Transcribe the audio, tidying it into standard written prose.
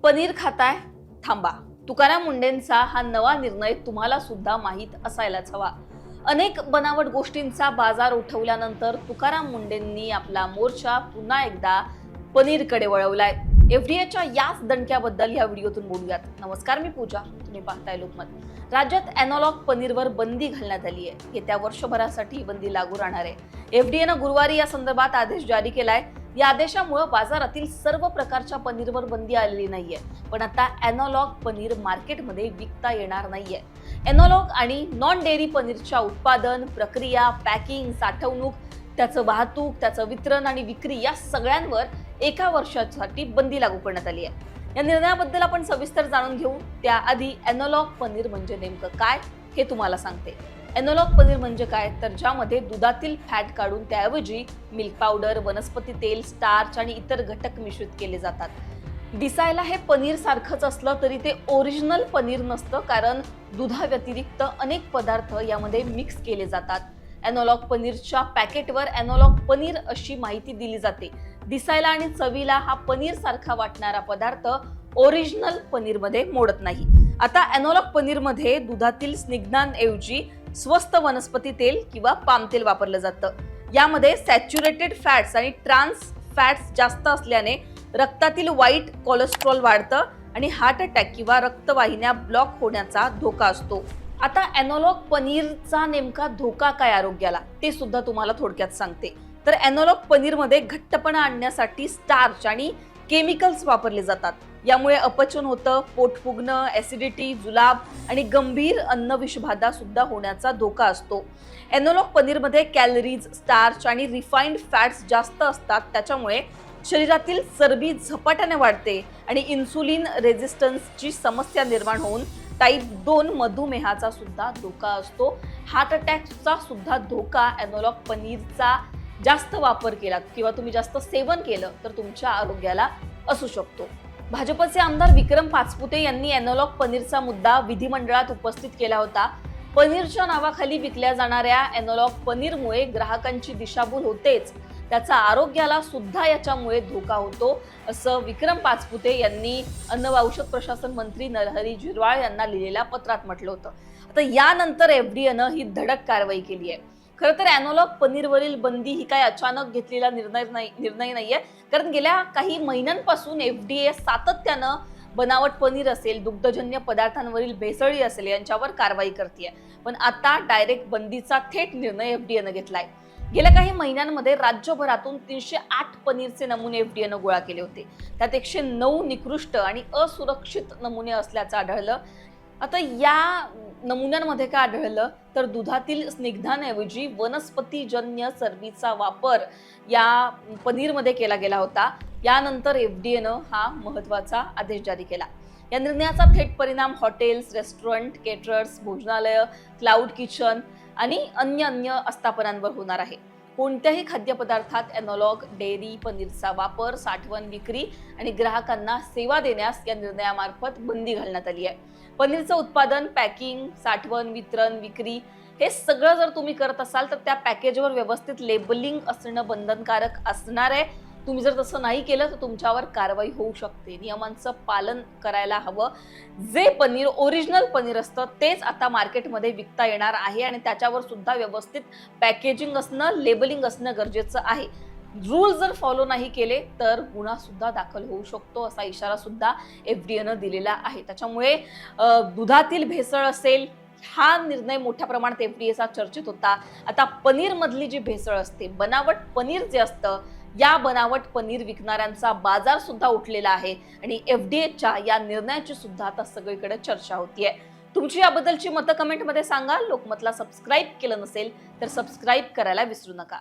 पनीर खाताय? थांबा. तुकाराम मुंडेंचा हा नवा निर्णय तुम्हाला सुद्धा माहीत असायलाच हवा. अनेक बनावट गोष्टींचा बाजार उठवल्यानंतर तुकाराम मुंडेंनी आपला मोर्चा पुन्हा एकदा पनीरकडे वळवलाय. एफडीएच्या याच दणक्याबद्दल या व्हिडिओतून बोलूयात. नमस्कार, मी पूजा, तुम्ही पाहताय लोकमत. राज्यात एनॉलॉग पनीरवर बंदी घालण्यात आली आहे. येत्या वर्षभरासाठी बंदी लागू राहणार आहे. एफडीएनं गुरुवारी या संदर्भात आदेश जारी केलाय. या आदेशामुळे बाजारातील सर्व प्रकारच्या पनीरवर बंदी आलेली नाहीये, पण आता एनॉलॉग पनीर मार्केटमध्ये विकता येणार नाहीये. एनॉलॉग आणि नॉन डेअरी पनीरच्या उत्पादन, प्रक्रिया, पॅकिंग, साठवणूक, त्याचं वाहतूक, त्याचं वितरण आणि विक्री या सगळ्यांवर 1 वर्षासाठी बंदी लागू करण्यात आली आहे. या निर्णयाबद्दल आपण सविस्तर जाणून घेऊ. त्याआधी एनॉलॉग पनीर म्हणजे नेमकं काय हे तुम्हाला सांगते. एनॉलॉग पनीर म्हणजे काय, तर ज्यामध्ये दुधातील फॅट काढून त्याऐवजी मिल्क पावडर, वनस्पती तेल, स्टार्च आणि इतर घटक मिश्रित केले जातात. दिसायला हे पनीर सारखंच असलं तरी ते ओरिजिनल पनीर नसतं, कारण दुधाव्यतिरिक्त अनेक पदार्थ यामध्ये मिक्स केले जातात. एनॉलॉग पनीरच्या पॅकेटवर एनॉलॉग पनीर अशी माहिती दिली जाते. दिसायला आणि चवीला हा पनीर सारखा वाटणारा पदार्थ ओरिजिनल पनीरमध्ये मोडत नाही. आता एनॉलॉग पनीरमध्ये दुधातील स्निग्धांऐवजी स्वस्त वनस्पती तेल किंवा पाम तेल वापरलं जातं. यामध्ये सॅच्युरेटेड फॅट्स आणि ट्रान्स फॅट्स जास्त असल्याने रक्तातील वाईट कोलेस्ट्रॉल वाढतं आणि हार्ट अटॅक किंवा रक्तवाहिन्या ब्लॉक होण्याचा धोका असतो. आता एनॉलॉग पनीरचा नेमका धोका काय आरोग्याला ते सुद्धा तुम्हाला थोडक्यात सांगते. तर एनॉलॉग पनीरमध्ये घट्टपणा आणण्यासाठी स्टार्च आणि केमिकल्स वापरले जातात. यामुळे अपचन होतं, पोट फुगणं, ऍसिडिटी, जुलाब आणि गंभीर अन्न विषबाधा सुद्धा होण्याचा धोका असतो. एनॉलॉग पनीरमध्ये कॅलरीज, स्टार्च आणि रिफाइंड फॅट्स जास्त असतात. त्याच्यामुळे शरीरातील चरबी झपाट्याने वाढते आणि इन्सुलिन रेझिस्टन्सची समस्या निर्माण होऊन टाईप 2 मधुमेहाचा सुद्धा धोका असतो. हार्ट अटॅकचा सुद्धा धोका एनॉलॉग पनीरचा जास्त वापर केला किंवा तुम्ही जास्त सेवन केलं तर तुमच्या आरोग्याला असू शकतो. भाजपचे आमदार विक्रम पाचपुते यांनी एनॉलॉग पनीरचा मुद्दा विधिमंडळात उपस्थित केला होता. पनीरच्या नावाखाली विकल्या जाणाऱ्या एनॉलॉग पनीरमुळे ग्राहकांची दिशाभूल होतेच, त्याचा आरोग्याला सुद्धा याच्यामुळे धोका होतो, असं विक्रम पाचपुते यांनी अन्न व औषध प्रशासन मंत्री नरहरी झिरवाळ यांना लिहिलेल्या पत्रात म्हटलं होतं. आता यानंतर एफडीएनं ही धडक कारवाई केली आहे. खरं तर एनॉलॉग पनीरवरील बंदी ही काय अचानक घेतलेला निर्णय नाहीये, कारण गेल्या काही महिन्यांपासून एफडीए सातत्यानं बनावट पनीर असेल, दुग्धजन्य पदार्थांवरील भेसळी असेल यांच्यावर कारवाई करतेय. पण आता डायरेक्ट बंदीचा थेट निर्णय एफडीएनं घेतलाय. गेल्या काही महिन्यांमध्ये राज्यभरातून 308 पनीरचे नमुने एफडीएनं गोळा केले होते. त्यात 109 निकृष्ट आणि असुरक्षित नमुने असल्याचं आढळलं. आता या नमुन्यांमध्ये काय आढळलं, तर दुधातील स्निग्धांऐवजी वनस्पतीजन्य चरबीचा वापर या पनीरमध्ये केला गेला होता. यानंतर एफडीएनं हा महत्त्वाचा आदेश जारी केला. या निर्णयाचा थेट परिणाम हॉटेल्स, रेस्टॉरंट, केटरर्स, भोजनालय, क्लाउड किचन आणि अन्य आस्थापनांवर होणार आहे. कोणत्याही खाद्यपदार्थात एनॉलॉग डेअरी पनीरचा वापर, साठवण, विक्री आणि ग्राहकांना सेवा देण्यास या निर्णयामार्फत बंदी घालण्यात आली आहे. पनीरचं उत्पादन, पॅकिंग, साठवण, वितरण, विक्री हे सगळं जर तुम्ही करत असाल तर त्या पॅकेजवर व्यवस्थित लेबलिंग असणं बंधनकारक असणार आहे. तुम्ही जर तसं नाही केलं तर तुमच्यावर कारवाई होऊ शकते. नियमांचं पालन करायला हवं. जे पनीर ओरिजिनल पनीर असतं तेच आता मार्केटमध्ये विकता येणार आहे आणि त्याच्यावर सुद्धा व्यवस्थित पॅकेजिंग असणं, लेबलिंग असणं गरजेचं आहे. रूल जर फॉलो नाही केले तर गुन्हा सुद्धा दाखल होऊ शकतो, असा इशारा सुद्धा एफडीएनं दिलेला आहे. त्याच्यामुळे दुधातील भेसळ असेल, हा निर्णय मोठ्या प्रमाणात एफडीएचा चर्चेत होता. आता पनीर मधली जी भेसळ असते, बनावट पनीर जे असतं, या बनावट पनीर विकणाऱ्यांचा बाजार सुद्धा उठलेला आहे आणि एफडीएच्या या निर्णयाची सुद्धा आता सगळीकडे चर्चा होतीये. तुमची याबद्दलची मतं कमेंटमध्ये सांगा. लोकमतला सबस्क्राईब केलं नसेल तर सबस्क्राईब करायला विसरू नका.